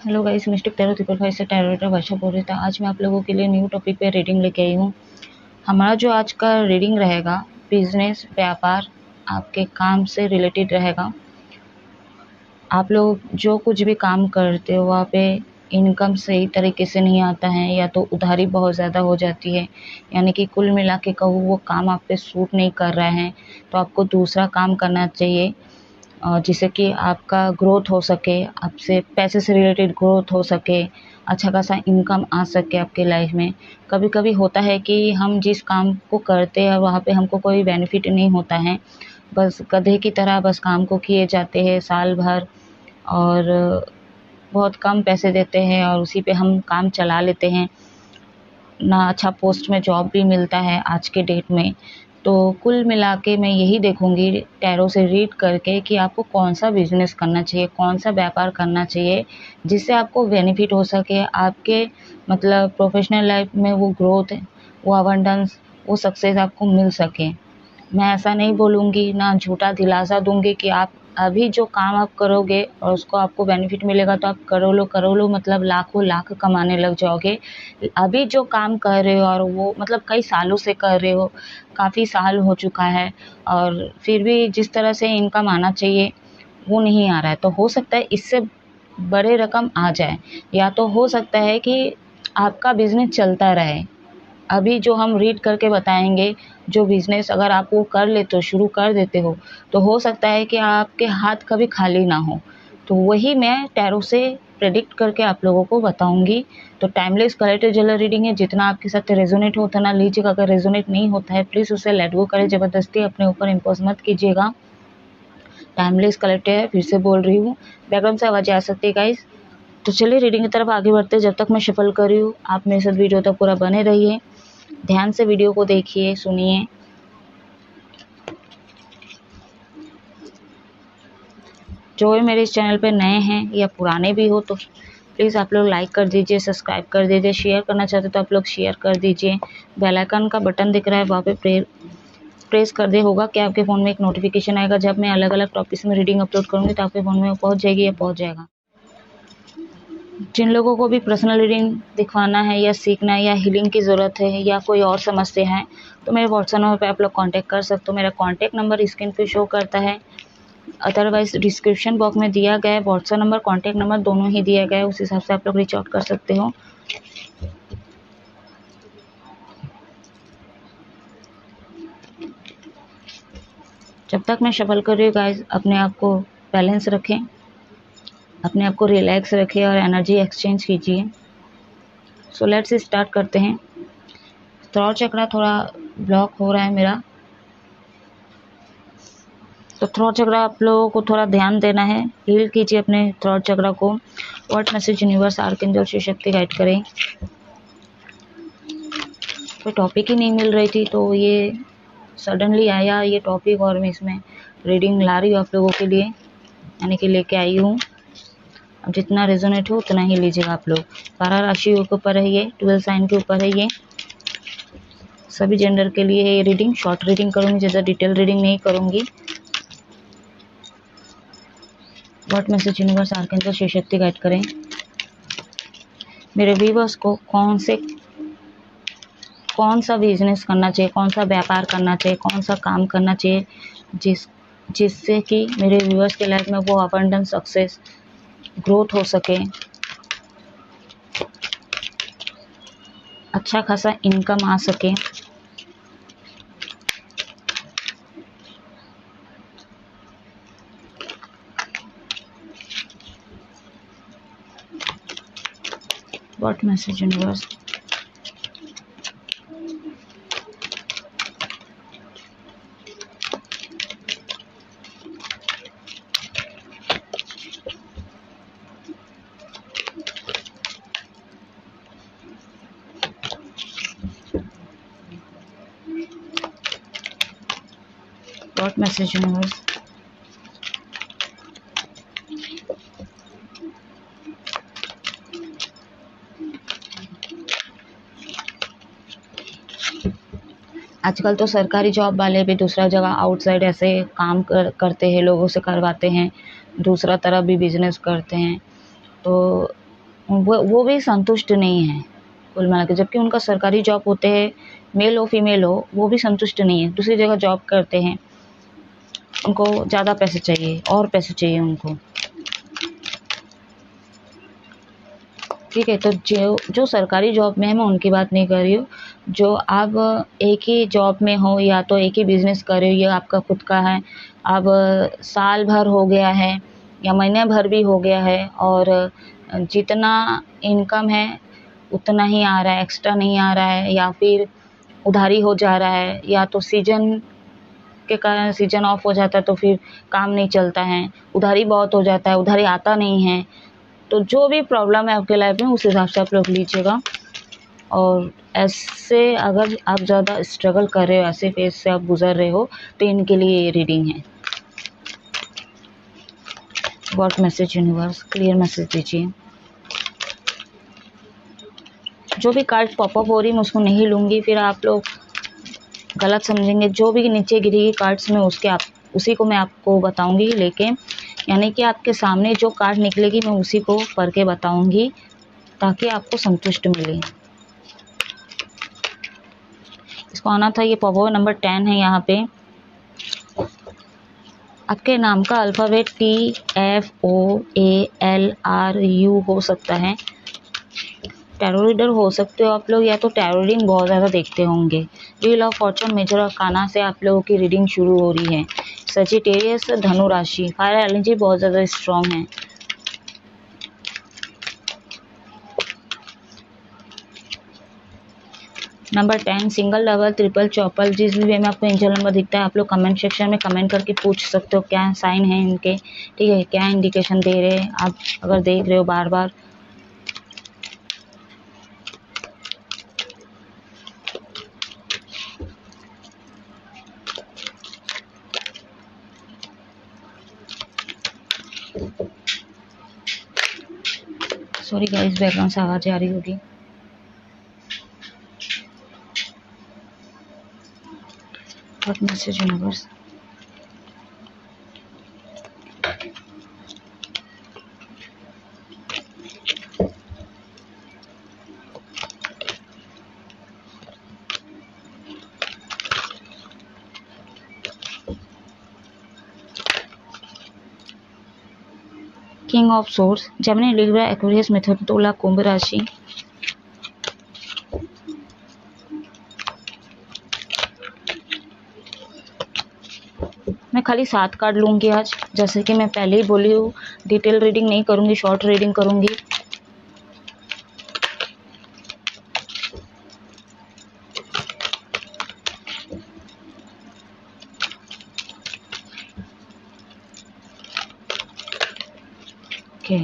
Hello guys, mistake tarot 555 से tarot reader वर्षा बोल रही था। आज मैं आप लोगों के लिए न्यू टॉपिक पे रीडिंग लेके आई हूँ। हमारा जो आज का रीडिंग रहेगा बिजनेस, व्यापार, आपके काम से रिलेटेड रहेगा। आप लोग जो कुछ भी काम करते हो वहाँ पे इनकम सही तरीके से नहीं आता है या तो उधारी बहुत ज़्यादा हो जाती है, यानी कि कुल मिला के कहूँ वो काम आप पे सूट नहीं कर रहा है, तो आपको दूसरा काम करना चाहिए जिससे कि आपका ग्रोथ हो सके, आपसे पैसे से रिलेटेड ग्रोथ हो सके, अच्छा खासा इनकम आ सके आपके लाइफ में। कभी कभी होता है कि हम जिस काम को करते हैं वहाँ पे हमको कोई बेनिफिट नहीं होता है, बस गधे की तरह बस काम को किए जाते हैं साल भर और बहुत कम पैसे देते हैं और उसी पे हम काम चला लेते हैं ना। अच्छा पोस्ट में जॉब भी मिलता है आज के डेट में। तो कुल मिला के मैं यही देखूंगी टैरो से रीड करके कि आपको कौन सा बिजनेस करना चाहिए, कौन सा व्यापार करना चाहिए जिससे आपको बेनिफिट हो सके, आपके मतलब प्रोफेशनल लाइफ में वो ग्रोथ, वो अबंडेंस, वो सक्सेस आपको मिल सके। मैं ऐसा नहीं बोलूँगी, ना झूठा दिलासा दूंगी कि आप अभी जो काम आप करोगे और उसको आपको बेनिफिट मिलेगा तो आप करोड़ों मतलब लाखों लाख कमाने लग जाओगे। अभी जो काम कर रहे हो और वो मतलब कई सालों से कर रहे हो, काफ़ी साल हो चुका है और फिर भी जिस तरह से इनकम आना चाहिए वो नहीं आ रहा है, तो हो सकता है इससे बड़े रकम आ जाए, या तो हो सकता है कि आपका बिजनेस चलता रहे। अभी जो हम रीड करके बताएंगे, जो बिज़नेस अगर आप वो कर लेते हो, शुरू कर देते हो, तो हो सकता है कि आपके हाथ कभी खाली ना हो। तो वही मैं टैरो से प्रेडिक्ट करके आप लोगों को बताऊंगी। तो टाइमलेस कलेक्टिव जनरल रीडिंग है, जितना आपके साथ रेजोनेट हो उतना लीजिएगा, अगर रेजोनेट नहीं होता है प्लीज़ उसे लेट गो करें, ज़बरदस्ती अपने ऊपर इम्पोज मत कीजिएगा। टाइमलेस कलेक्टिव है, फिर से बोल रही हूँ, बैकग्राउंड से आवाज़ आ सकती है गाइस। तो चलिए रीडिंग की तरफ आगे बढ़ते हैं। जब तक मैं शफल कर रही हूँ आप मेरे साथ वीडियो तक पूरा बने रहिए, ध्यान से वीडियो को देखिए, सुनिए। जो भी मेरे इस चैनल पे नए हैं या पुराने भी हो तो प्लीज़ आप लोग लाइक कर दीजिए, सब्सक्राइब कर दीजिए, शेयर करना चाहते तो आप लोग शेयर कर दीजिए। बेल आइकन का बटन दिख रहा है वहाँ पे प्रेस कर दे, होगा कि आपके फ़ोन में एक नोटिफिकेशन आएगा जब मैं अलग अलग टॉपिक्स में रीडिंग अपलोड करूँगी तो आपके फ़ोन में वो पहुँच जाएगी या पहुँच जाएगा। जिन लोगों को भी पर्सनल रीडिंग दिखवाना है या सीखना है या हीलिंग की ज़रूरत है या कोई और समस्या है तो मेरे व्हाट्सएप नंबर पे आप लोग कांटेक्ट कर सकते हो। मेरा कांटेक्ट नंबर स्क्रीन पे शो करता है, अदरवाइज डिस्क्रिप्शन बॉक्स में दिया गया है। व्हाट्सएप नंबर, कांटेक्ट नंबर दोनों ही दिया गया है, उस हिसाब से आप लोग रीच आउट कर सकते हो। जब तक मैं शफल कर रही हूँ गाइस, अपने आप को बैलेंस रखें, अपने आप को रिलैक्स रखें और एनर्जी एक्सचेंज कीजिए। सो लेट्स स्टार्ट करते हैं। थ्रोट चक्रा थोड़ा ब्लॉक हो रहा है मेरा, तो थ्रोट चक्रा आप लोगों को थोड़ा ध्यान देना है, हील कीजिए अपने थ्रोट चक्रा को। What message universe archangel Shiv Shakti guide करें। कोई टॉपिक ही नहीं मिल रही थी तो ये सडनली आया ये टॉपिक और मैं इसमें रीडिंग ला रही हूँ आप लोगों के लिए, यानी कि लेके आई हूँ। अब जितना रेजोनेट हो उतना ही लीजिएगा आप लोग। 12 राशियों के ऊपर है ये, 12 साइन के ऊपर है ये, सभी जेंडर के लिए है ये रीडिंग। शॉर्ट रीडिंग करूँगी, ज़्यादा डिटेल रीडिंग नहीं करूँगी। What message universe archangel Shiv Shakti guide करें मेरे व्यूअर्स को, कौन सा बिजनेस करना चाहिए, कौन सा व्यापार करना चाहिए, कौन सा काम करना चाहिए जिससे कि मेरे व्यूअर्स के लाइफ में वो अबंडेंस, सक्सेस, ग्रोथ हो सके, अच्छा खासा इनकम आ सके। What message universe what message universe आजकल तो सरकारी जॉब वाले भी दूसरा जगह आउटसाइड ऐसे काम करते हैं, लोगों से करवाते हैं, दूसरा तरफ भी बिजनेस करते हैं। तो वो भी संतुष्ट नहीं है कुल मिला के, जबकि उनका सरकारी जॉब होते हैं, मेल हो फीमेल हो, वो भी संतुष्ट नहीं है, दूसरी जगह जॉब करते हैं, उनको ज़्यादा पैसे चाहिए और पैसे चाहिए उनको। ठीक है, तो जो सरकारी जॉब में है मैं उनकी बात नहीं कर रही हूँ। जो आप एक ही जॉब में हो या तो एक ही बिजनेस कर रहे हो, ये आपका खुद का है, अब साल भर हो गया है या महीने भर भी हो गया है और जितना इनकम है उतना ही आ रहा है, एक्स्ट्रा नहीं आ रहा है, या फिर उधारी हो जा रहा है, या तो सीजन के कारण सीजन ऑफ हो जाता है तो फिर काम नहीं चलता है, उधारी बहुत हो जाता है, उधारी आता नहीं है, तो जो भी प्रॉब्लम है आपके लाइफ में उस हिसाब से आप लोग लीजिएगा। और ऐसे अगर आप ज़्यादा स्ट्रगल कर रहे हो, ऐसे फेज से आप गुजर रहे हो, तो इनके लिए ये रीडिंग है। What message universe, clear message दीजिए। जो भी कार्ड पॉपअप हो रही मैं उसको नहीं लूँगी, फिर आप लोग गलत समझेंगे। जो भी नीचे गिरेगी कार्ड्स में उसी को मैं आपको बताऊंगी लेके, यानी कि आपके सामने जो कार्ड निकलेगी मैं उसी को पढ़ के बताऊंगी ताकि आपको संतुष्ट मिले। इसको आना था, ये पावर नंबर 10 है। यहाँ पे आपके नाम का अल्फ़ाबेट TFOALRU हो सकता है। टैरो रीडर हो सकते हो आप लोग, या तो टैरो रीडिंग बहुत ज़्यादा देखते होंगे। Wheel of fortune major arcana से आप लोगों की रीडिंग शुरू हो रही है। सजिटेरियस धनु राशि, फायर एनर्जी बहुत ज़्यादा स्ट्रॉन्ग है। Number 10 single, double, triple, Chaupal, जिस भी वे में आपको एंजल नंबर दिखता है आप लोग कमेंट सेक्शन में कमेंट करके पूछ सकते हो क्या साइन है इनके। ठीक है, क्या इंडिकेशन दे रहे हैं आप अगर देख रहे हो बार बार। सॉरी गाइस, बैकग्राउंड से आवाज़ आ रही होगी। What message universe, king of swords, Gemini, Libra, Aquarius, मिथुन, तुला, कुंभ राशि। मैं खाली 7 कार्ड लूंगी आज, जैसे कि मैं पहले ही बोली हूँ, डिटेल रीडिंग नहीं करूंगी, शॉर्ट रीडिंग करूंगी। ओके,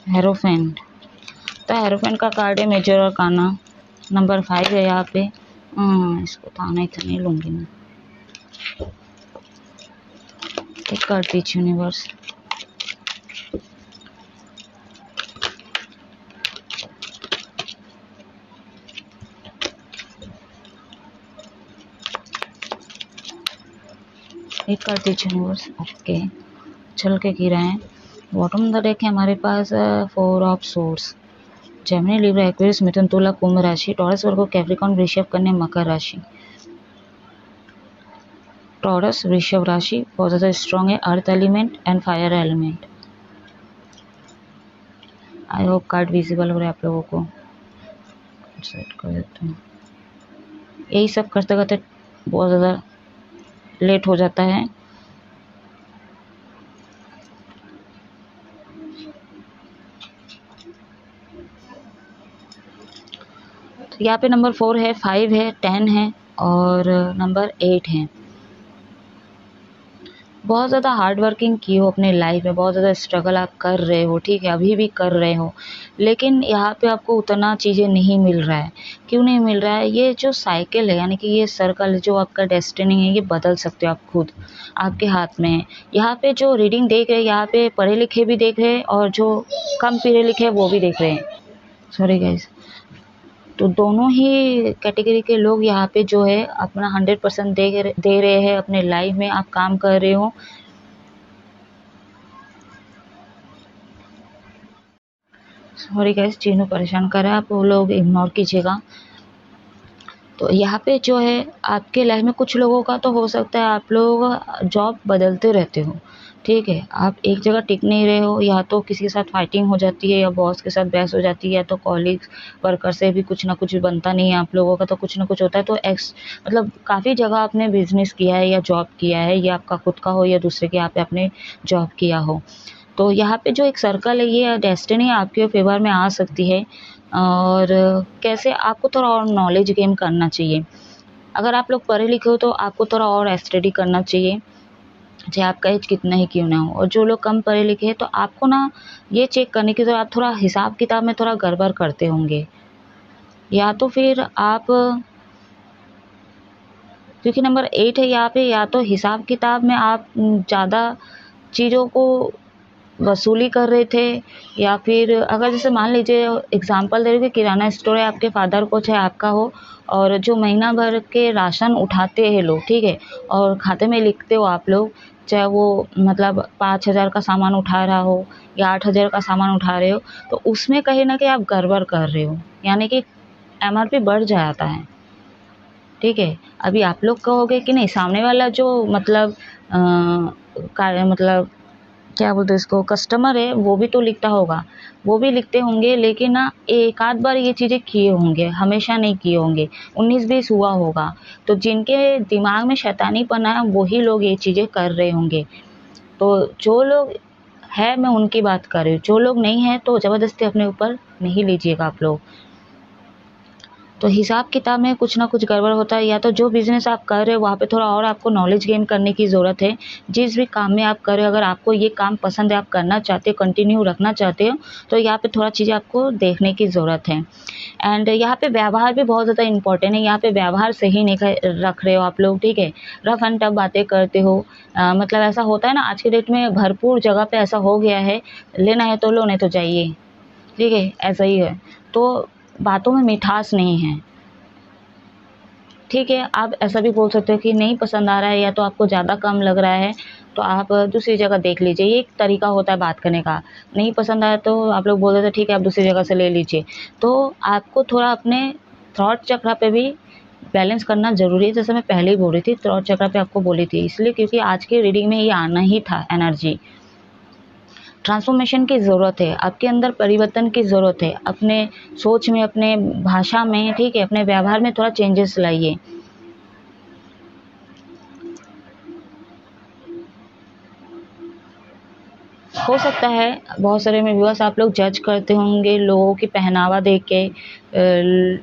हेरोफेंट, तो हेरोफेंट का कार्ड है मेजर अरकाना, नंबर 5 है यहाँ पे। इसको तो आना ही था, नहीं लूंगी मैं। एक कार्ड दीजिए यूनिवर्स। एक कार्ड दीजिए यूनिवर्स। ओके, चल के गिरा है। बॉटम द डेक है हमारे पास 4 of swords, Gemini, Libra, Aquarius, मिथुन, तुला, कुंभ राशि, टॉरस, वर्गो, कैप्रिकॉर्न, वृषभ, कन्या, मकर राशि। टॉरस वृषभ राशि बहुत ज़्यादा स्ट्रॉन्ग है, earth element and fire element. I hope card visible हो रहा है आप लोगों को। सेट कर देते हैं। यही सब करते करते बहुत ज़्यादा लेट हो जाता है। तो यहाँ पे नंबर 4 है, 5 है, 10 है और नंबर 8 है। बहुत ज़्यादा हार्ड वर्किंग की हो अपने लाइफ में, बहुत ज़्यादा स्ट्रगल आप कर रहे हो, ठीक है, अभी भी कर रहे हो, लेकिन यहाँ पे आपको उतना चीज़ें नहीं मिल रहा है। क्यों नहीं मिल रहा है? ये जो साइकिल है, यानी कि ये सर्कल जो आपका डेस्टिनी है, ये बदल सकते हो आप खुद, आपके हाथ में है। यहाँ पे जो रीडिंग देख रहे हैं, यहाँ पे पढ़े लिखे भी देख रहे हैं और जो कम पढ़े लिखे वो भी देख रहे हैं। सॉरी गाइज, तो दोनों ही कैटेगरी के लोग यहाँ पे जो है अपना 100% दे रहे हैं अपने लाइफ में। आप काम कर रहे हो, सॉरी गाइस, चीनू परेशान कर रहा है, आप वो लोग इग्नोर कीजिएगा। तो यहाँ पे जो है आपके लाइफ में कुछ लोगों का तो हो सकता है आप लोग जॉब बदलते रहते हो, ठीक है। आप एक जगह टिक नहीं रहे हो, या तो किसी के साथ फाइटिंग हो जाती है, या बॉस के साथ बहस हो जाती है, या तो कॉलीग्स वर्कर से भी कुछ ना कुछ बनता नहीं है आप लोगों का, तो कुछ ना कुछ होता है। तो मतलब काफ़ी जगह आपने बिजनेस किया है या जॉब किया है, या आपका खुद का हो या दूसरे के यहाँ पे आपने जॉब किया हो। तो यहाँ पे जो एक सर्कल है, ये डेस्टिनी आपके फेवर में आ सकती है। और कैसे आपको थोड़ा और नॉलेज गेन करना चाहिए। अगर आप लोग पढ़े लिखे हो तो आपको थोड़ा और स्टडी करना चाहिए, चाहे आपका एज कितना ही क्यों ना हो। और जो लोग कम पढ़े लिखे हैं तो आपको ना ये चेक करने की तो आप थोड़ा हिसाब किताब में थोड़ा गड़बड़ करते होंगे, या तो फिर आप, क्योंकि नंबर 8 है यहाँ पे, या तो हिसाब किताब में आप ज़्यादा चीज़ों को वसूली कर रहे थे, या फिर अगर जैसे मान लीजिए एग्जांपल दे रही हूँ कि किराना स्टोर है आपके फादर को चाहे आपका हो, और जो महीना भर के राशन उठाते हैं लोग, ठीक है, और खाते में लिखते हो आप लोग, चाहे वो मतलब 5,000 का सामान उठा रहा हो या 8,000 का सामान उठा रहे हो, तो उसमें कहीं ना कहीं आप गड़बड़ कर रहे हो, यानी कि MRP बढ़ जाता है, ठीक है। अभी आप लोग कहोगे कि नहीं, सामने वाला जो मतलब मतलब क्या बोलते हैं इसको, कस्टमर है, वो भी तो लिखता होगा, वो भी लिखते होंगे, लेकिन ना एक आध बार ये चीज़ें किए होंगे, हमेशा नहीं किए होंगे, 19-20 हुआ होगा। तो जिनके दिमाग में शैतानीपना है वही लोग ये चीज़ें कर रहे होंगे। तो जो लोग है, मैं उनकी बात कर रही हूँ, जो लोग नहीं है तो ज़बरदस्ती अपने ऊपर नहीं लीजिएगा आप लोग। तो हिसाब किताब में कुछ ना कुछ गड़बड़ होता है, या तो जो बिज़नेस आप कर रहे हो वहाँ पे थोड़ा और आपको नॉलेज गेन करने की ज़रूरत है। जिस भी काम में आप कर रहे हो, अगर आपको ये काम पसंद है, आप करना चाहते हो, कंटिन्यू रखना चाहते हो, तो यहाँ पे थोड़ा चीज़ें आपको देखने की ज़रूरत है। एंड यहाँ पे व्यवहार भी बहुत ज़्यादा इंपॉर्टेंट है। यहाँ पे व्यवहार सही नहीं रख रहे हो आप लोग, ठीक है, रफ एंड टफ बातें करते हो। मतलब ऐसा होता है ना, आज के डेट में भरपूर जगह पे ऐसा हो गया है, लेना है तो लो, नहीं तो जाइए, ठीक है, ऐसा ही है। तो बातों में मिठास नहीं है, ठीक है। आप ऐसा भी बोल सकते हो कि नहीं पसंद आ रहा है, या तो आपको ज़्यादा कम लग रहा है, तो आप दूसरी जगह देख लीजिए। ये एक तरीका होता है बात करने का। नहीं पसंद आया तो आप लोग बोल देते ठीक है, आप दूसरी जगह से ले लीजिए। तो आपको थोड़ा अपने थॉट चक्र पे भी बैलेंस करना ज़रूरी है। जैसे मैं पहले ही बोल रही थी, थॉट चक्र पे आपको बोली थी, इसलिए क्योंकि आज की रीडिंग में ये आना ही था। एनर्जी ट्रांसफॉर्मेशन की ज़रूरत है, आपके अंदर परिवर्तन की ज़रूरत है, अपने सोच में, अपने भाषा में, ठीक है, अपने व्यवहार में थोड़ा चेंजेस लाइए। हो सकता है बहुत सारे में व्यूअर्स आप लोग जज करते होंगे लोगों की पहनावा देख के,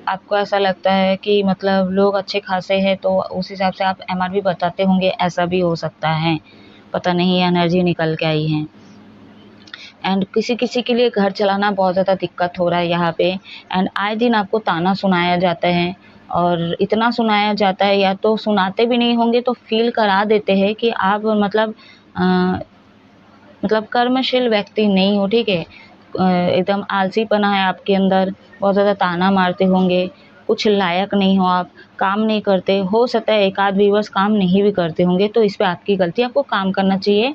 आपको ऐसा लगता है कि मतलब लोग अच्छे खासे हैं तो उस हिसाब से आप MRP बताते होंगे, ऐसा भी हो सकता है, पता नहीं, एनर्जी निकल के आई है। एंड किसी किसी के लिए घर चलाना बहुत ज़्यादा दिक्कत हो रहा है यहाँ पे। एंड आए दिन आपको ताना सुनाया जाता है, और इतना सुनाया जाता है, या तो सुनाते भी नहीं होंगे तो फील करा देते हैं कि आप मतलब कर्मशील व्यक्ति नहीं हो, ठीक है, एकदम आलसीपना है आपके अंदर, बहुत ज़्यादा ताना मारते होंगे, कुछ लायक नहीं हो आप, काम नहीं करते। हो सकता है एक आध व्यूअर्स काम नहीं भी करते होंगे, तो इस पे आपकी गलती, आपको काम करना चाहिए।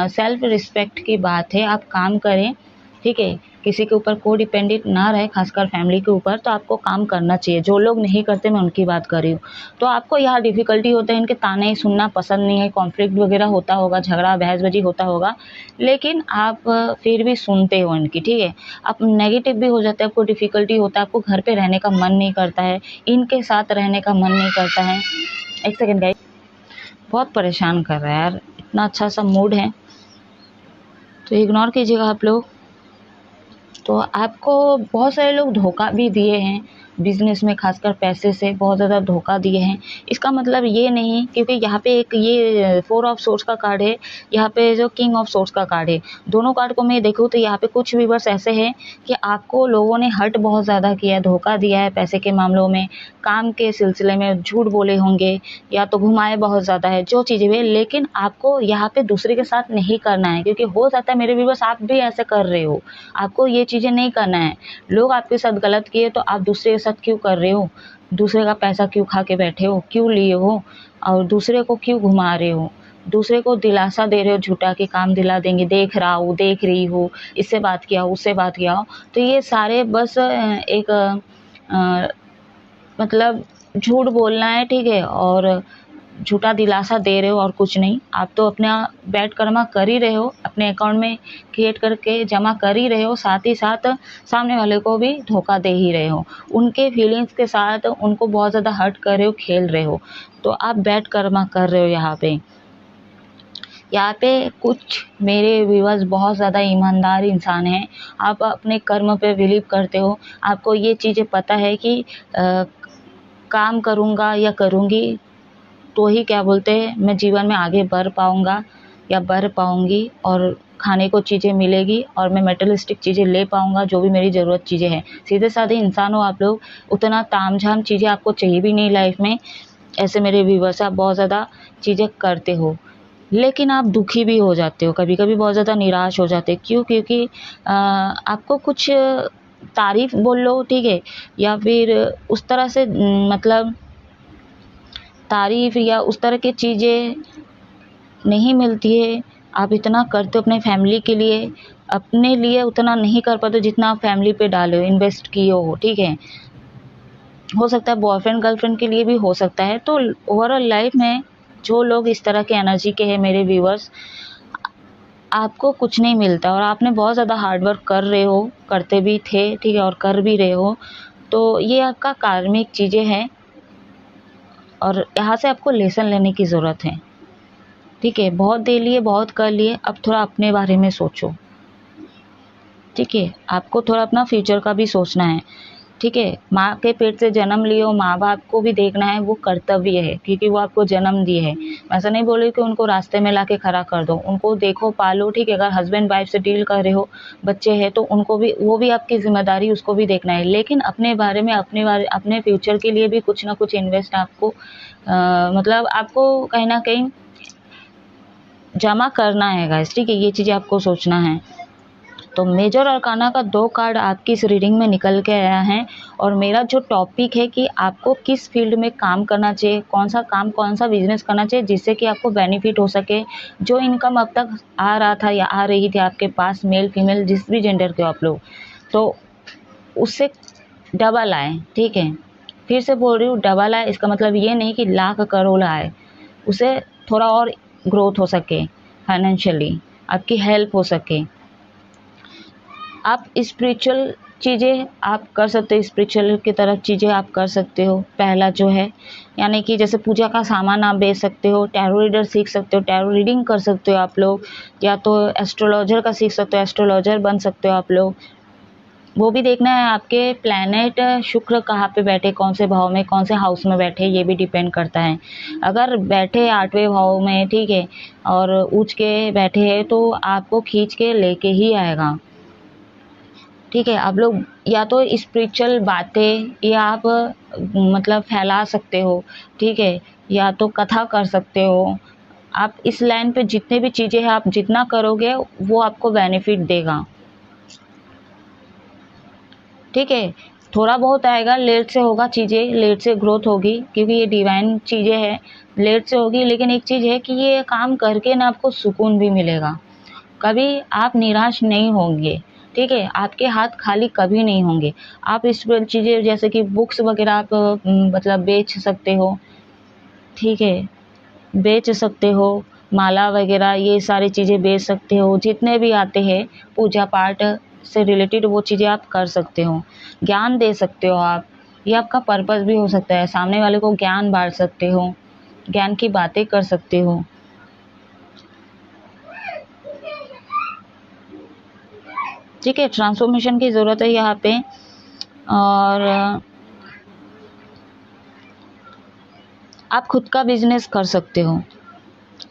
सेल्फ रिस्पेक्ट की बात है, आप काम करें, ठीक है, किसी के ऊपर को डिपेंडेंट ना रहे, खासकर फैमिली के ऊपर, तो आपको काम करना चाहिए। जो लोग नहीं करते, मैं उनकी बात कर रही हूँ। तो आपको यहाँ डिफ़िकल्टी होता है, इनके ताने सुनना पसंद नहीं है, कॉन्फ्लिक्ट वगैरह होता होगा, झगड़ा बहसबाजी होता होगा, लेकिन आप फिर भी सुनते हो इनकी, ठीक है। आप नेगेटिव भी हो जाते हैं, आपको डिफ़िकल्टी होता है, आपको घर पे रहने का मन नहीं करता है, इनके साथ रहने का मन नहीं करता है। एक सेकेंड गाइस, बहुत परेशान कर रहा है यार, इतना अच्छा सा मूड है, तो इग्नोर कीजिएगा आप लोग। तो आपको बहुत सारे लोग धोखा भी दिए हैं बिज़नेस में, खासकर पैसे से बहुत ज़्यादा धोखा दिए हैं। इसका मतलब ये नहीं, क्योंकि यहाँ पे एक ये 4 ऑफ सोर्स का कार्ड है, यहाँ पे जो किंग ऑफ सोर्स का कार्ड है, दोनों कार्ड को मैं देखूँ तो यहाँ पे कुछ व्यूअर्स ऐसे हैं कि आपको लोगों ने हर्ट बहुत ज़्यादा किया है, धोखा दिया है पैसे के मामलों में, काम के सिलसिले में झूठ बोले होंगे, या तो घुमाए बहुत ज़्यादा है, जो चीज़ें भी, लेकिन आपको यहाँ पे दूसरे के साथ नहीं करना है, क्योंकि हो सकता है मेरे व्यूअर्स आप भी ऐसे कर रहे हो, आपको ये चीज़ें नहीं करना है। लोग आपके साथ गलत किए तो आप दूसरे के साथ क्यों कर रहे हो, दूसरे का पैसा क्यों खा के बैठे हो, क्यों लिए हो, और दूसरे को क्यों घुमा रहे हो। दूसरे को दिलासा दे रहे हो झूठा कि काम दिला देंगे, देख रहा हूँ, देख रही हूँ, इससे बात किया हो, उससे बात किया हो। तो ये सारे बस एक मतलब झूठ बोलना है, ठीक है, और झूठा दिलासा दे रहे हो और कुछ नहीं। आप तो अपना बैड कर्मा कर ही रहे हो, अपने अकाउंट में क्रिएट करके जमा कर ही रहे हो, साथ ही साथ सामने वाले को भी धोखा दे ही रहे हो। उनके फीलिंग्स के साथ उनको बहुत ज़्यादा हर्ट कर रहे हो, खेल रहे हो। तो आप बैड कर्मा कर रहे हो यहाँ पे। कुछ मेरे व्यूअर्स बहुत ज़्यादा ईमानदार इंसान हैं। आप अपने कर्म पे बिलीव करते हो। आपको ये चीज़ें पता है कि काम करूँगा या करूँगी तो ही क्या बोलते हैं मैं जीवन में आगे बढ़ पाऊँगा या बढ़ पाऊँगी, और खाने को चीज़ें मिलेगी और मैं मटेरियलिस्टिक चीज़ें ले पाऊँगा, जो भी मेरी ज़रूरत चीज़ें हैं। सीधे साधे इंसान हो आप लोग, उतना तामझाम चीज़ें आपको चाहिए भी नहीं लाइफ में। ऐसे मेरे व्यूअर्स आप बहुत ज़्यादा चीज़ें करते हो, लेकिन आप दुखी भी हो जाते हो, कभी-कभी बहुत ज़्यादा निराश हो जाते हो। क्यों? क्योंकि आपको कुछ तारीफ़ बोल लो, ठीक है, या फिर उस तरह से मतलब तारीफ़ या उस तरह की चीज़ें नहीं मिलती है। आप इतना करते हो अपने फैमिली के लिए, अपने लिए उतना नहीं कर पाते जितना आप फैमिली पे डाले हो, इन्वेस्ट किए हो, ठीक है। हो सकता है बॉयफ्रेंड गर्लफ्रेंड के लिए भी हो सकता है। तो ओवरऑल लाइफ में जो लोग इस तरह के एनर्जी के हैं मेरे व्यूअर्स, आपको कुछ नहीं मिलता और आपने बहुत ज़्यादा हार्ड वर्क कर रहे हो, करते भी थे, ठीक है, और कर भी रहे हो। तो ये आपका कार्मिक चीज़ें हैं और यहाँ से आपको लेसन लेने की ज़रूरत है, ठीक है। बहुत दे लिए, बहुत कर लिए, अब थोड़ा अपने बारे में सोचो, ठीक है। आपको थोड़ा अपना फ्यूचर का भी सोचना है, ठीक है। माँ के पेट से जन्म लिए हो, माँ बाप को भी देखना है, वो कर्तव्य है, क्योंकि वो आपको जन्म दिए है। ऐसा नहीं बोल रही कि उनको रास्ते में लाके खड़ा कर दो, उनको देखो, पालो, ठीक है। अगर हस्बैंड वाइफ से डील कर रहे हो, बच्चे हैं, तो उनको भी, वो भी आपकी जिम्मेदारी, उसको भी देखना है। लेकिन अपने बारे में, अपने फ्यूचर के लिए भी कुछ ना कुछ इन्वेस्ट आपको मतलब आपको कहीं ना कहीं जमा करना है गाइस, ठीक है। ये चीज़ें आपको सोचना है। तो मेजर अरकाना का 2 कार्ड आपकी इस रीडिंग में निकल के आया है और मेरा जो टॉपिक है कि आपको किस फील्ड में काम करना चाहिए, कौन सा काम, कौन सा बिजनेस करना चाहिए जिससे कि आपको बेनिफिट हो सके। जो इनकम अब तक आ रहा था या आ रही थी आपके पास, मेल फीमेल जिस भी जेंडर के हो आप लोग, तो उससे डबल आए, ठीक है। फिर से बोल रही हूँ, डबल आए, इसका मतलब ये नहीं कि लाख करोड़ आए, उसे थोड़ा और ग्रोथ हो सके, फाइनेंशियली आपकी हेल्प हो सके। आप स्पिरिचुअल चीज़ें आप कर सकते हो, स्पिरिचुअल की तरफ चीज़ें आप कर सकते हो। पहला जो है, यानी कि जैसे पूजा का सामान आप बेच सकते हो, टैरो रीडर सीख सकते हो, टैरो रीडिंग कर सकते हो आप लोग, या तो एस्ट्रोलॉजर का सीख सकते हो, एस्ट्रोलॉजर बन सकते हो आप लोग। वो भी देखना है आपके प्लैनेट शुक्र कहाँ पे बैठे, कौन से भाव में, कौन से हाउस में बैठे, ये भी डिपेंड करता है। अगर बैठे 8वें भाव में, ठीक है, और उच्च के बैठे हैं, तो आपको खींच के लेके ही आएगा, ठीक है। आप लोग या तो स्पिरिचुअल बातें या आप मतलब फैला सकते हो, ठीक है, या तो कथा कर सकते हो। आप इस लाइन पे जितने भी चीज़ें हैं, आप जितना करोगे वो आपको बेनिफिट देगा, ठीक है। थोड़ा बहुत आएगा, लेट से होगा, चीज़ें लेट से ग्रोथ होगी, क्योंकि ये डिवाइन चीज़ें हैं, लेट से होगी। लेकिन एक चीज़ है कि ये काम करके ना आपको सुकून भी मिलेगा, कभी आप निराश नहीं होंगे, ठीक है। आपके हाथ खाली कभी नहीं होंगे। आप इस चीज़ें जैसे कि बुक्स वगैरह आप मतलब बेच सकते हो, ठीक है, बेच सकते हो। माला वगैरह ये सारी चीज़ें बेच सकते हो। जितने भी आते हैं पूजा पाठ से रिलेटेड, वो चीज़ें आप कर सकते हो। ज्ञान दे सकते हो आप, ये आपका पर्पस भी हो सकता है। सामने वाले को ज्ञान बांट सकते हो, ज्ञान की बातें कर सकते हो, ठीक है। ट्रांसफॉर्मेशन की ज़रूरत है यहाँ पे। और आप खुद का बिजनेस कर सकते हो।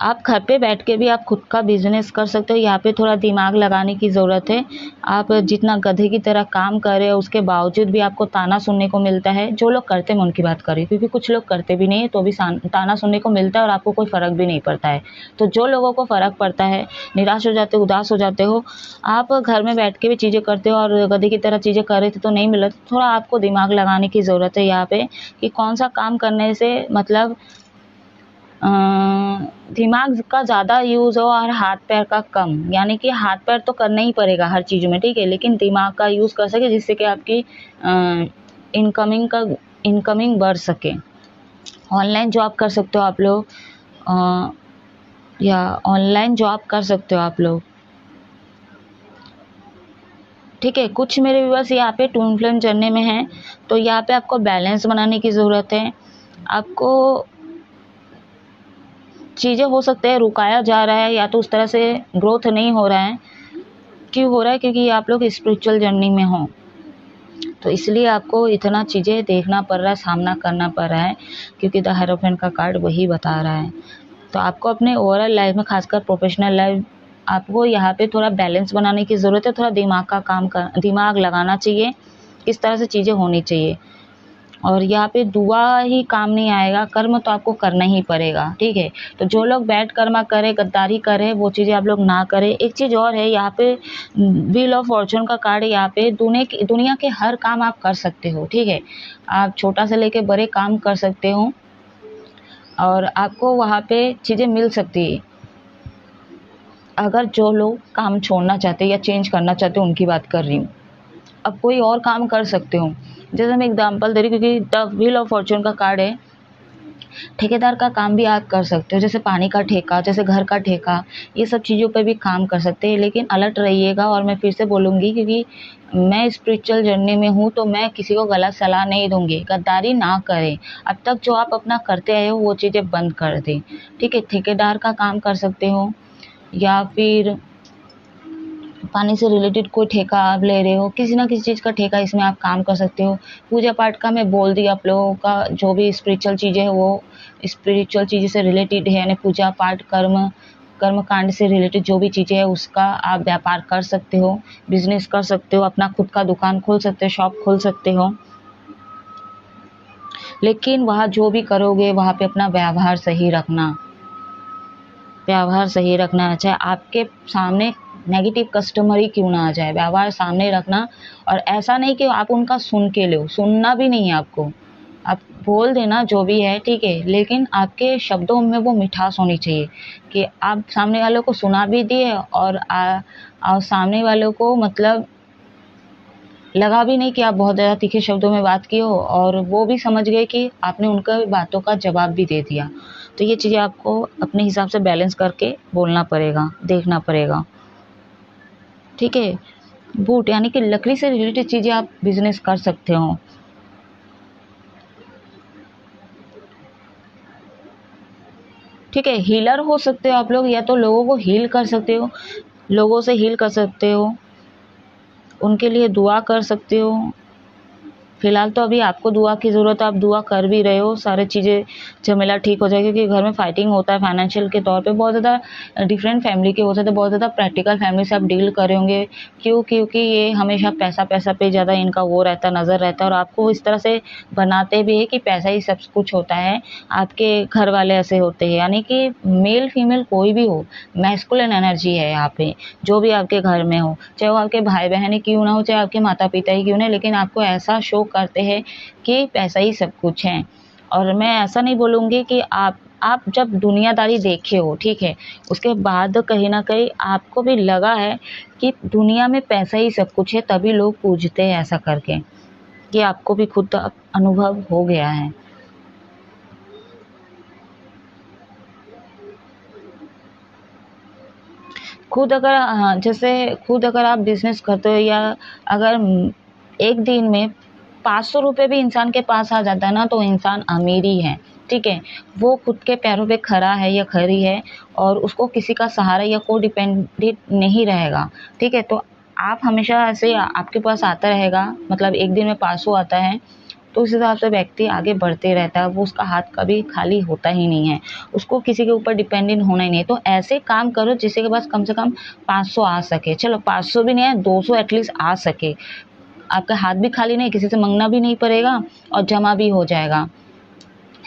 आप घर पे बैठ के भी आप खुद का बिजनेस कर सकते हो। यहाँ पे थोड़ा दिमाग लगाने की ज़रूरत है। आप जितना गधे की तरह काम कर रहे हो, उसके बावजूद भी आपको ताना सुनने को मिलता है। जो लोग करते हैं, मैं उनकी बात कर रही हूँ, क्योंकि कुछ लोग करते भी नहीं है तो भी ताना सुनने को मिलता है और आपको कोई फ़र्क भी नहीं पड़ता है। तो जो लोगों को फ़र्क पड़ता है, निराश हो जाते हो, उदास हो जाते हो, आप घर में बैठ के भी चीज़ें करते हो और गधे की तरह चीज़ें कर रहे थे तो नहीं मिला, थोड़ा आपको दिमाग लगाने की ज़रूरत है यहाँ पे कि कौन सा काम करने से मतलब दिमाग का ज़्यादा यूज़ हो और हाथ पैर का कम, यानी कि हाथ पैर तो करना ही पड़ेगा हर चीज़ में, ठीक है, लेकिन दिमाग का यूज़ कर सके जिससे कि आपकी इनकमिंग बढ़ सके। ऑनलाइन जॉब कर सकते हो आप लोग, या ऑनलाइन जॉब कर सकते हो आप लोग, ठीक है। कुछ मेरे व्यूअर्स यहाँ पे ट्विन फ्लेम जर्नी में हैं, तो यहाँ पे आपको बैलेंस बनाने की ज़रूरत है। आपको चीज़ें हो सकते हैं रुकाया जा रहा है या तो उस तरह से ग्रोथ नहीं हो रहा है। क्यों हो रहा है? क्योंकि आप लोग स्पिरिचुअल जर्नी में हो, तो इसलिए आपको इतना चीज़ें देखना पड़ रहा है, सामना करना पड़ रहा है, क्योंकि द हायरोफेंट का कार्ड वही बता रहा है। तो आपको अपने ओवरऑल लाइफ में, खासकर प्रोफेशनल लाइफ, आपको यहाँ पे थोड़ा बैलेंस बनाने की ज़रूरत है। थोड़ा दिमाग लगाना चाहिए, किस तरह से चीज़ें होनी चाहिए। और यहाँ पे दुआ ही काम नहीं आएगा, कर्म तो आपको करना ही पड़ेगा, ठीक है। तो जो लोग बैड कर्मा करे, गद्दारी करे, वो चीज़ें आप लोग ना करें। एक चीज़ और है, यहाँ पे व्हील ऑफ फॉर्चून का कार्ड है। यहाँ पे दुनिया के हर काम आप कर सकते हो, ठीक है। आप छोटा से लेके बड़े काम कर सकते हो और आपको वहाँ पे चीज़ें मिल सकती है। अगर जो लोग काम छोड़ना चाहते हैं या चेंज करना चाहते हो, उनकी बात कर रही हूँ। अब कोई और काम कर सकते हो, जैसे मैं एग्जांपल दे रही हूँ, क्योंकि द व्हील ऑफ फॉर्चून का कार्ड है। ठेकेदार का काम भी आप कर सकते हो, जैसे पानी का ठेका, जैसे घर का ठेका, ये सब चीज़ों पे भी काम कर सकते हैं। लेकिन अलर्ट रहिएगा, और मैं फिर से बोलूँगी, क्योंकि मैं स्पिरिचुअल जर्नी में हूँ, तो मैं किसी को गलत सलाह नहीं दूँगी। गद्दारी ना करें, अब तक जो आप अपना करते आए हो वो चीज़ें बंद कर दें, ठीक है। ठेकेदार का काम कर सकते हो, या फिर पानी से रिलेटेड कोई ठेका आप ले रहे हो, किसी ना किसी चीज़ का ठेका, इसमें आप काम कर सकते हो। पूजा पाठ का मैं बोल दी आप लोगों का, जो भी स्पिरिचुअल चीज़ें है वो स्पिरिचुअल चीज़ से रिलेटेड है, यानी पूजा पाठ, कर्म कांड से रिलेटेड जो भी चीज़ें है उसका आप व्यापार कर सकते हो, बिजनेस कर सकते हो, अपना खुद का दुकान खोल सकते हो, शॉप खोल सकते हो। लेकिन वहाँ जो भी करोगे वहाँ पे अपना व्यवहार सही रखना, चाहे आपके सामने नेगेटिव कस्टमर ही क्यों ना आ जाए, व्यवहार सामने रखना। और ऐसा नहीं कि आप उनका सुन के लो, सुनना भी नहीं है आपको, आप बोल देना जो भी है, ठीक है, लेकिन आपके शब्दों में वो मिठास होनी चाहिए कि आप सामने वालों को सुना भी दिए और सामने वालों को मतलब लगा भी नहीं कि आप बहुत ज़्यादा तीखे शब्दों में बात की हो, और वो भी समझ गए कि आपने उनका बातों का जवाब भी दे दिया। तो ये चीज़ें आपको अपने हिसाब से बैलेंस करके बोलना पड़ेगा, देखना पड़ेगा, ठीक है। बूट यानी कि लकड़ी से रिलेटेड चीज़ें आप बिजनेस कर सकते हो, ठीक है। हीलर हो सकते हो आप लोग, या तो लोगों को हील कर सकते हो, लोगों से हील कर सकते हो, उनके लिए दुआ कर सकते हो। फिलहाल तो अभी आपको दुआ की ज़रूरत है, आप दुआ कर भी रहे हो, सारी चीज़ें झमेला ठीक हो जाएगी, क्योंकि घर में फाइटिंग होता है फाइनेंशियल के तौर पे, बहुत ज़्यादा डिफरेंट फैमिली के होते हैं, बहुत ज़्यादा प्रैक्टिकल फैमिली से आप डील कर रहे होंगे। क्योंकि ये हमेशा पैसा पे ज़्यादा इनका वो रहता है, नज़र रहता है, और आपको इस तरह से बनाते भी है कि पैसा ही सब कुछ होता है। आपके घर वाले ऐसे होते हैं, यानी कि मेल फीमेल कोई भी हो, मैस्कुलिन एनर्जी है यहाँ पे, जो भी आपके घर में हो, चाहे वो आपके भाई बहन ही क्यों ना हो, चाहे आपके माता पिता ही क्यों ना, लेकिन आपको ऐसा शो करते हैं कि पैसा ही सब कुछ है। और मैं ऐसा नहीं बोलूँगी कि आप जब दुनियादारी देखे हो, ठीक है, उसके बाद कहीं ना कहीं आपको भी लगा है कि दुनिया में पैसा ही सब कुछ है, तभी लोग पूजते हैं ऐसा करके, कि आपको भी खुद अनुभव हो गया है। खुद अगर आप बिजनेस करते हो, या अगर एक दिन में 500 रुपये भी इंसान के पास आ जाता है ना, तो इंसान अमीर ही है, ठीक है। वो खुद के पैरों पे खड़ा है या खड़ी है, और उसको किसी का सहारा या को डिपेंडेंट नहीं रहेगा, ठीक है। तो आप हमेशा ऐसे आपके पास आता रहेगा, मतलब एक दिन में 500 आता है, तो उस हिसाब से व्यक्ति आगे बढ़ते रहता है, वो उसका हाथ कभी खाली होता ही नहीं है, उसको किसी के ऊपर डिपेंडेंट होना ही नहीं है। तो ऐसे काम करो जिसके के पास कम से कम 500 आ सके, चलो 500 भी नहीं है, 200 एटलीस्ट आ सके, आपका हाथ भी खाली नहीं, किसी से मांगना भी नहीं पड़ेगा, और जमा भी हो जाएगा।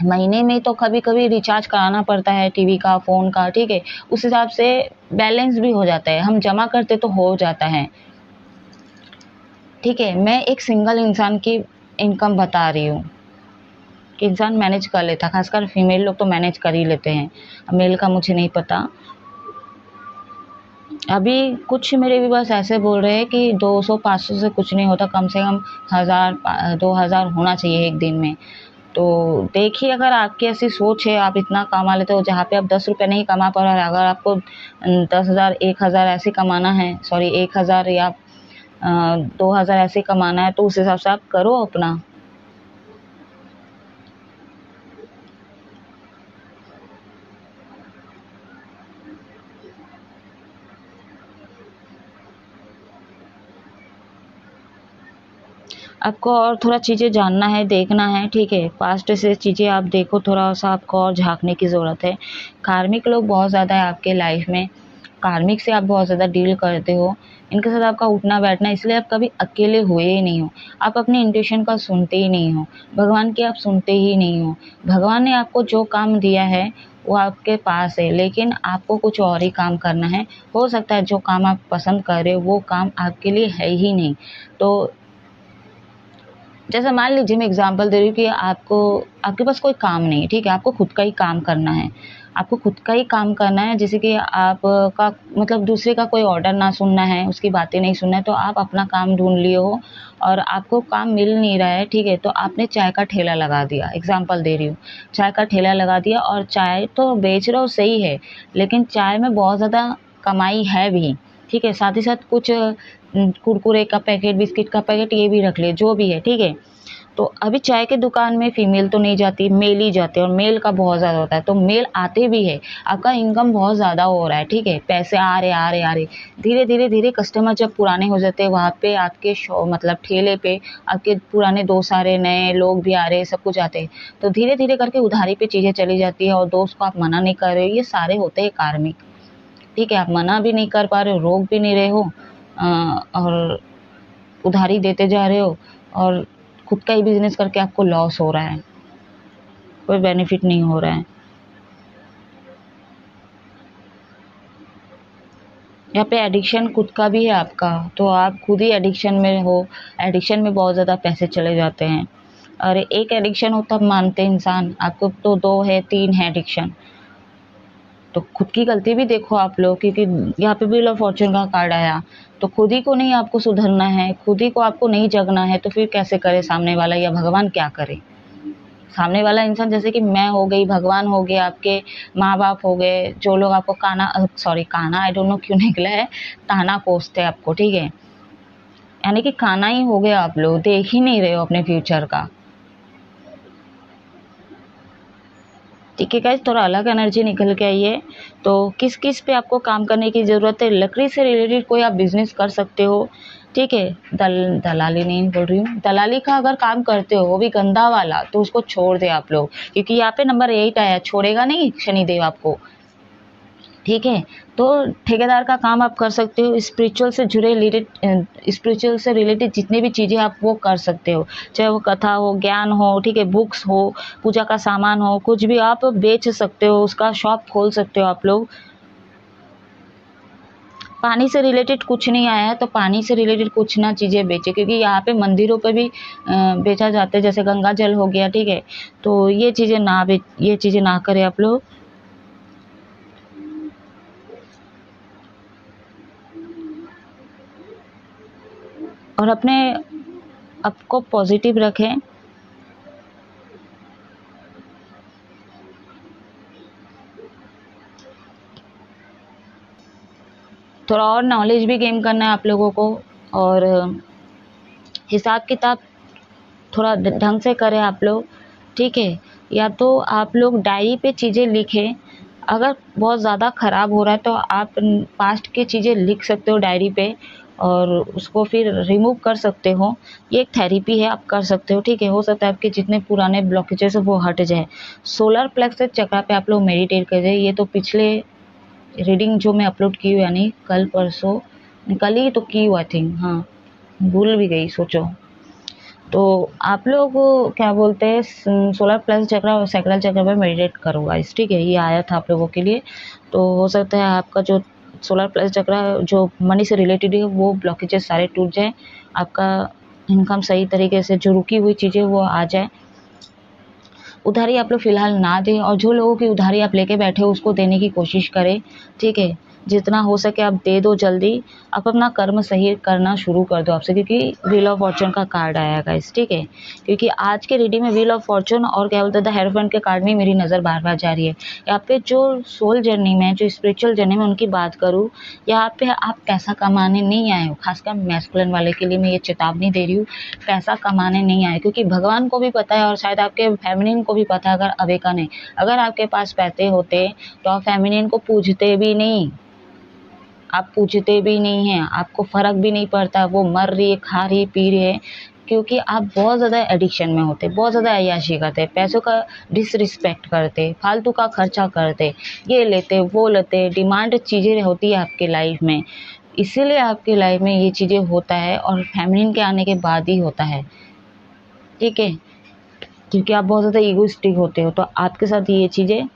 महीने में तो कभी कभी रिचार्ज कराना पड़ता है टीवी का, फ़ोन का, ठीक है, उस हिसाब से बैलेंस भी हो जाता है, हम जमा करते तो हो जाता है, ठीक है। मैं एक सिंगल इंसान की इनकम बता रही हूँ, कि इंसान मैनेज कर लेता, खासकर फीमेल लोग तो मैनेज कर ही लेते हैं, अब मेल का मुझे नहीं पता। अभी कुछ मेरे भी बस ऐसे बोल रहे हैं कि 200-500 से कुछ नहीं होता, कम से कम 1000-2000 होना चाहिए एक दिन में। तो देखिए, अगर आपकी ऐसी सोच है, आप इतना कमा लेते हो, जहाँ पे आप 10 रुपये नहीं कमा पा रहे, अगर आपको 10,000 1000 ऐसे कमाना है, सॉरी 1000 या 2000 ऐसे कमाना है, तो उस हिसाब से आप करो अपना। आपको और थोड़ा चीज़ें जानना है, देखना है, ठीक है, पास्ट से चीज़ें आप देखो, थोड़ा सा आपको और झांकने की ज़रूरत है। कार्मिक लोग बहुत ज़्यादा है आपके लाइफ में, कार्मिक से आप बहुत ज़्यादा डील करते हो, इनके साथ आपका उठना बैठना, इसलिए आप कभी अकेले हुए ही नहीं हो। आप अपने इंट्यूशन का सुनते ही नहीं हो, भगवान की आप सुनते ही नहीं हो। भगवान ने आपको जो काम दिया है वो आपके पास है, लेकिन आपको कुछ और ही काम करना है। हो सकता है जो काम आप पसंद कर रहे हो वो काम आपके लिए है ही नहीं। तो जैसे मान लीजिए, मैं एग्जांपल दे रही हूँ कि आपके पास कोई काम नहीं है, ठीक है, आपको खुद का ही काम करना है, आपको खुद का ही काम करना है, जैसे कि आपका मतलब दूसरे का कोई ऑर्डर ना सुनना है, उसकी बातें नहीं सुनना है, तो आप अपना काम ढूंढ लिए हो और आपको काम मिल नहीं रहा है, ठीक है, तो आपने चाय का ठेला लगा दिया, एग्जाम्पल दे रही हूँ, चाय का ठेला लगा दिया और चाय तो बेच रहे हो सही है, लेकिन चाय में बहुत ज़्यादा कमाई है भी, ठीक है, साथ ही साथ कुछ कुरकुरे का पैकेट, बिस्किट का पैकेट ये भी रख ले, जो भी है, ठीक है। तो अभी चाय के दुकान में फीमेल तो नहीं जाती, मेल ही जाते हैं, और मेल का बहुत ज़्यादा होता है, तो मेल आते भी है, आपका इनकम बहुत ज़्यादा हो रहा है, ठीक है, पैसे आ रहे आ रहे आ रहे, धीरे धीरे धीरे कस्टमर जब पुराने हो जाते हैं, वहाँ पे आपके शो मतलब ठेले पे आपके पुराने दोस्त आ रहे, नए लोग भी आ रहे, सब कुछ आते हैं, तो धीरे धीरे करके उधारी पे चीज़ें चली जाती है, और दोस्त को आप मना नहीं कर रहे हो, ये सारे होते हैं कार्मिक, ठीक है, आप मना भी नहीं कर पा रहे हो, रोक भी नहीं रहे हो, और उधारी देते जा रहे हो, और खुद का ही बिजनेस करके आपको लॉस हो रहा है, कोई बेनिफिट नहीं हो रहा है। यहाँ पे एडिक्शन खुद का भी है आपका, तो आप खुद ही एडिक्शन में हो, एडिक्शन में बहुत ज़्यादा पैसे चले जाते हैं, और एक एडिक्शन हो तब मानते इंसान, आपको तो 2 है 3 है एडिक्शन, तो खुद की गलती भी देखो आप लोग, क्योंकि यहाँ पे व्हील ऑफ फॉर्च्यून का कार्ड आया, तो खुद ही को नहीं आपको सुधरना है, खुद ही को आपको नहीं जगना है, तो फिर कैसे करे सामने वाला, या भगवान क्या करे? सामने वाला इंसान, जैसे कि मैं हो गई, भगवान हो गए, आपके माँ बाप हो गए, जो लोग आपको काना आई डोंट नो क्यों निकला है, ताना कोसते आपको, ठीक है, यानी कि काना ही हो गए आप लोग, देख ही नहीं रहे हो अपने फ्यूचर का, ठीक है गाइस, थोड़ा अलग एनर्जी निकल के आई है। तो किस किस पे आपको काम करने की ज़रूरत है, लकड़ी से रिलेटेड कोई आप बिजनेस कर सकते हो, ठीक है, दलाली नहीं बोल रही हूँ, दलाली का अगर काम करते हो वो भी गंदा वाला, तो उसको छोड़ दे आप लोग, क्योंकि यहाँ पे नंबर 8 आया, छोड़ेगा नहीं शनिदेव आपको, ठीक है। तो ठेकेदार का काम आप कर सकते हो, स्पिरिचुअल से रिलेटेड जितने भी चीज़ें आप वो कर सकते हो, चाहे वो कथा हो, ज्ञान हो, ठीक है, बुक्स हो, पूजा का सामान हो, कुछ भी आप बेच सकते हो, उसका शॉप खोल सकते हो आप लोग। पानी से रिलेटेड कुछ नहीं आया है, तो पानी से रिलेटेड कुछ ना चीज़ें बेचे, क्योंकि यहाँ पे मंदिरों पे भी बेचा जाता है, जैसे गंगा जल हो गया, ठीक है, तो ये चीज़ें ना करें आप लोग। और अपने आपको पॉजिटिव रखें, थोड़ा और नॉलेज भी गेन करना है आप लोगों को, और हिसाब किताब थोड़ा ढंग से करें आप लोग, ठीक है, या तो आप लोग डायरी पे चीज़ें लिखें, अगर बहुत ज़्यादा ख़राब हो रहा है तो आप पास्ट की चीज़ें लिख सकते हो डायरी पे, और उसको फिर रिमूव कर सकते हो, ये एक थेरेपी है, आप कर सकते हो, ठीक है, हो सकता है आपके जितने पुराने ब्लॉकेजेस है वो हट जाए। सोलर प्लेक्स चक्र पे आप लोग मेडिटेट करें, ये तो पिछले रीडिंग जो मैं अपलोड की हुई, यानी कल ही तो की हुआ, आई थिंक, हाँ, भूल भी गई, सोचो। तो आप लोग क्या बोलते हैं, सोलर प्लेक्स चक्र और सैक्रल चक्र पे मेडिटेट करो गाइस, ठीक है, ये आया था आप लोगों के लिए। तो हो सकता है आपका जो सोलर प्लेक्स चक्र जो मनी से रिलेटेड है वो ब्लॉकेजेस सारे टूट जाए, आपका इनकम सही तरीके से, जो रुकी हुई चीज़ें वो आ जाए। उधारी आप लोग फ़िलहाल ना दें, और जो लोगों की उधारी आप लेके बैठे हो उसको देने की कोशिश करें, ठीक है? जितना हो सके आप दे दो जल्दी। आप अपना कर्म सही करना शुरू कर दो आपसे, क्योंकि व्हील ऑफ फॉर्च्यून का कार्ड आया है गाइस, ठीक है? क्योंकि आज के रीडिंग में व्हील ऑफ फॉर्च्यून और क्या बोलते हैं द हेरोफेंट के कार्ड में मेरी नज़र बार-बार जा रही है। यहाँ पे जो सोल जर्नी में, जो स्पिरिचुअल जर्नी में उनकी बात करूँ, यहाँ पे आप पैसा कमाने नहीं आए हो। खासकर मैस्कुलिन वाले के लिए मैं ये चेतावनी दे रही हूँ, पैसा कमाने नहीं आए, क्योंकि भगवान को भी पता है और शायद आपके फेमिनिन को भी पता है, अगर अवेकन है, अगर आपके पास पैसे होते तो आप फेमिनिन को पूछते भी नहीं, आप पूछते भी नहीं हैं, आपको फ़र्क भी नहीं पड़ता वो मर रही है, खा रही है, पी रही है, क्योंकि आप बहुत ज़्यादा एडिक्शन में होते, बहुत ज़्यादा अय्याशी करते, पैसों का डिसरिस्पेक्ट करते, फालतू का खर्चा करते, ये लेते वो लेते, डिमांड चीज़ें होती है आपके लाइफ में, इसीलिए आपकी लाइफ में ये चीज़ें होता है, और फेमिनिन के आने के बाद ही होता है, ठीक है? क्योंकि आप बहुत ज़्यादा ईगोइस्टिक होते हो, तो आपके साथ ये चीज़ें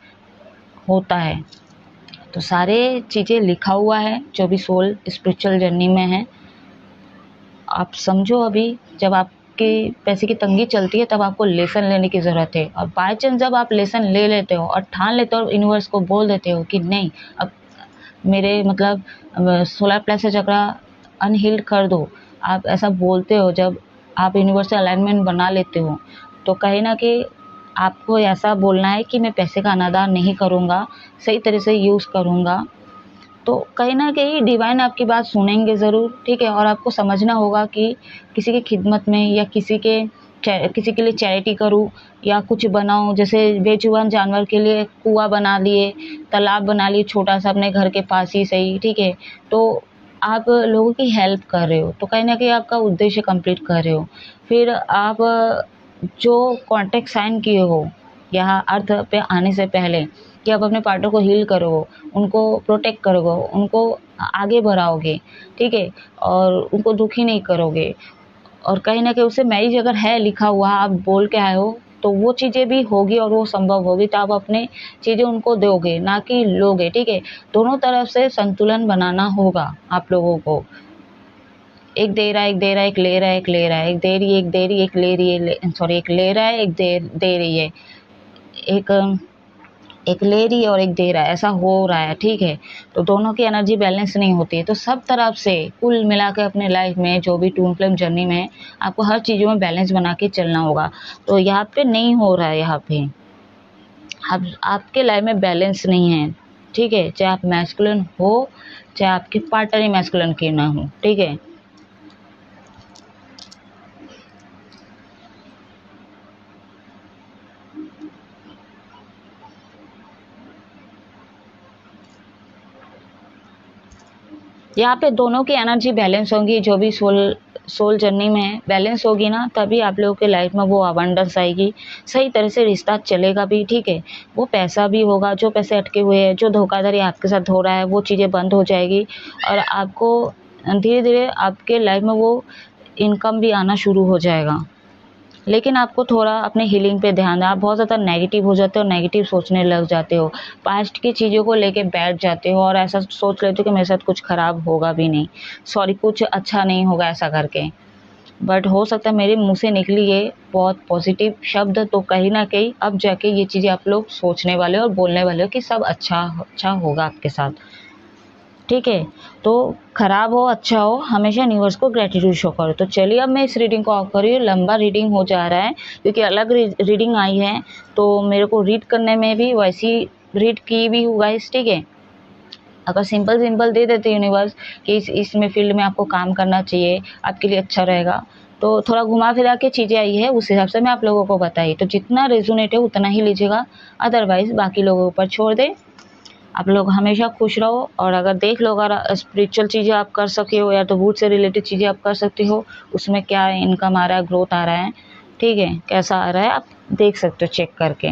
होता है। तो सारे चीज़ें लिखा हुआ है जो भी सोल स्पिरिचुअल जर्नी में है, आप समझो। अभी जब आपकी पैसे की तंगी चलती है तब आपको लेसन लेने की ज़रूरत है, और बाय चांस जब आप लेसन ले लेते हो और ठान लेते हो और यूनिवर्स को बोल देते हो कि नहीं, अब मेरे मतलब सोलर प्लेक्सस चक्रा अनहील्ड कर दो, आप ऐसा बोलते हो, जब आप यूनिवर्स से अलाइनमेंट बना लेते हो, तो कहीं ना कहीं आपको ऐसा बोलना है कि मैं पैसे का अनादर नहीं करूँगा, सही तरह से यूज़ करूँगा। तो कहीं न कहीं डिवाइन आपकी बात सुनेंगे ज़रूर, ठीक है? और आपको समझना होगा कि किसी की खिदमत में या किसी के लिए चैरिटी करूँ या कुछ बनाऊँ, जैसे बेजुबान जानवर के लिए कुआँ बना लिए, तालाब बना लिए छोटा-सा अपने घर के पास ही सही, ठीक है? तो आप लोगों की हेल्प कर रहे हो, तो कहीं न कहीं आपका उद्देश्य कंप्लीट कर रहे हो। फिर आप जो कॉन्ट्रैक्ट साइन किए हो यहाँ अर्थ पे आने से पहले, कि आप अपने पार्टनर को हील करोगे, उनको प्रोटेक्ट करोगे, उनको आगे बढ़ाओगे, ठीक है? और उनको दुखी नहीं करोगे, और कहीं न कहीं उससे मैरिज अगर है लिखा हुआ, आप बोल के आए हो, तो वो चीज़ें भी होगी और वो संभव होगी, तो आप अपने चीज़ें उनको दोगे, ना कि लोगे, ठीक है? दोनों तरफ से संतुलन बनाना होगा आप लोगों को। एक दे रहा है, एक दे रहा है, एक ले रहा है, एक ले रहा है, एक दे रही है, एक दे रही है, एक ले रही है, सॉरी, एक ले रहा है, एक दे रही है, एक एक ले रही है और एक दे रहा है, ऐसा हो रहा है, ठीक है? तो दोनों की एनर्जी बैलेंस नहीं होती है, तो सब तरफ से कुल मिला के अपने लाइफ में जो भी ट्विन फ्लेम जर्नी में है, आपको हर चीज़ों में बैलेंस बना के चलना होगा। तो यहाँ पे नहीं हो रहा है, यहाँ पे आपके लाइफ में बैलेंस नहीं है, ठीक है? चाहे आप मैस्कुलिन हो, चाहे आपके पार्टनर ही मैस्कुलिन के ना हो, ठीक है? यहाँ पे दोनों की एनर्जी बैलेंस होगी, जो भी सोल जर्नी में है बैलेंस होगी ना, तभी आप लोगों के लाइफ में वो अबंडेंस आएगी, सही तरह से रिश्ता चलेगा भी, ठीक है? वो पैसा भी होगा, जो पैसे अटके हुए हैं, जो धोखाधड़ी आपके साथ हो रहा है, वो चीज़ें बंद हो जाएगी, और आपको धीरे धीरे आपके लाइफ में वो इनकम भी आना शुरू हो जाएगा। लेकिन आपको थोड़ा अपने हीलिंग पे ध्यान दें। आप बहुत ज़्यादा नेगेटिव हो जाते हो, नेगेटिव सोचने लग जाते हो, पास्ट की चीज़ों को लेके बैठ जाते हो और ऐसा सोच लेते हो कि मेरे साथ कुछ ख़राब होगा भी नहीं, सॉरी कुछ अच्छा नहीं होगा ऐसा करके। बट हो सकता है मेरे मुँह से निकली ये बहुत पॉजिटिव शब्द, तो कहीं न कहीं अब जाके ये चीज़ें आप लोग सोचने वाले हो और बोलने वाले हो कि सब अच्छा होगा आपके साथ, ठीक है? तो ख़राब हो अच्छा हो, हमेशा यूनिवर्स को ग्रैटिट्यूड शो करो। तो चलिए अब मैं इस रीडिंग को ऑफ कर रही हूँ, लंबा रीडिंग हो जा रहा है क्योंकि अलग रीडिंग आई है, तो मेरे को रीड करने में भी वैसी रीड की भी हुआ है, ठीक है? अगर सिंपल दे देते यूनिवर्स कि इसमें फील्ड में आपको काम करना चाहिए, आपके लिए अच्छा रहेगा, तो थोड़ा घुमा फिरा के चीज़ें आई है, उस हिसाब से मैं आप लोगों को बताई। तो जितना रेजोनेट है उतना ही लीजिएगा, अदरवाइज़ बाकी लोगों के ऊपर छोड़ दें। आप लोग हमेशा खुश रहो, और अगर देख लो अगर स्पिरिचुअल चीज़ें आप कर सके हो या तो वुड से रिलेटेड चीज़ें आप कर सकते हो, उसमें क्या इनकम आ रहा है, ग्रोथ आ रहा है, ठीक है? कैसा आ रहा है आप देख सकते हो चेक करके।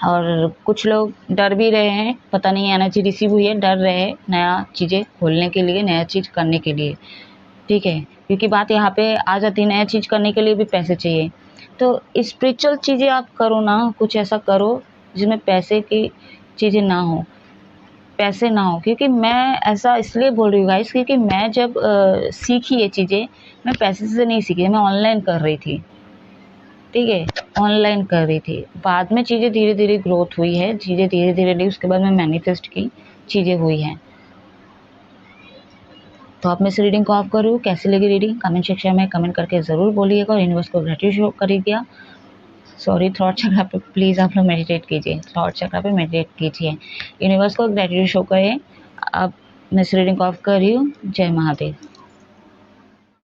और कुछ लोग डर भी रहे हैं, पता नहीं एनर्जी रिसीव हुई है, डर रहे हैं नया चीज़ें खोलने के लिए, नया चीज़ करने के लिए, ठीक है? क्योंकि बात यहाँ पे आ जाती है, नया चीज़ करने के लिए भी पैसे चाहिए। तो स्पिरिचुअल चीज़ें आप करो ना, कुछ ऐसा करो जिसमें पैसे की चीज़ें ना हो, पैसे ना हो। क्योंकि मैं ऐसा इसलिए बोल रही हूँ गाइस, क्योंकि मैं जब सीखी ये चीज़ें, मैं पैसे से नहीं सीखी, मैं ऑनलाइन कर रही थी, ठीक है, ऑनलाइन कर रही थी। बाद में चीज़ें धीरे धीरे ग्रोथ हुई है, चीज़ें धीरे धीरे नहीं, उसके बाद में मैनिफेस्ट की चीज़ें हुई हैं। तो आप मैं इस रीडिंग को ऑफ कर रही हूँ। कैसी लगी रीडिंग कमेंट सेक्शन में कमेंट करके ज़रूर बोलिएगा और यूनिवर्स को ग्रेटिट्यूड शो करिएगा। सॉरी, थॉट चक्र पे प्लीज़ आप लोग मेडिटेट कीजिए, थॉट चक्र पे मेडिटेट कीजिए, यूनिवर्स को ग्रेटिट्यूड शो करें। अब मैं इस रीडिंग को ऑफ कर रही हूँ। जय महादेव।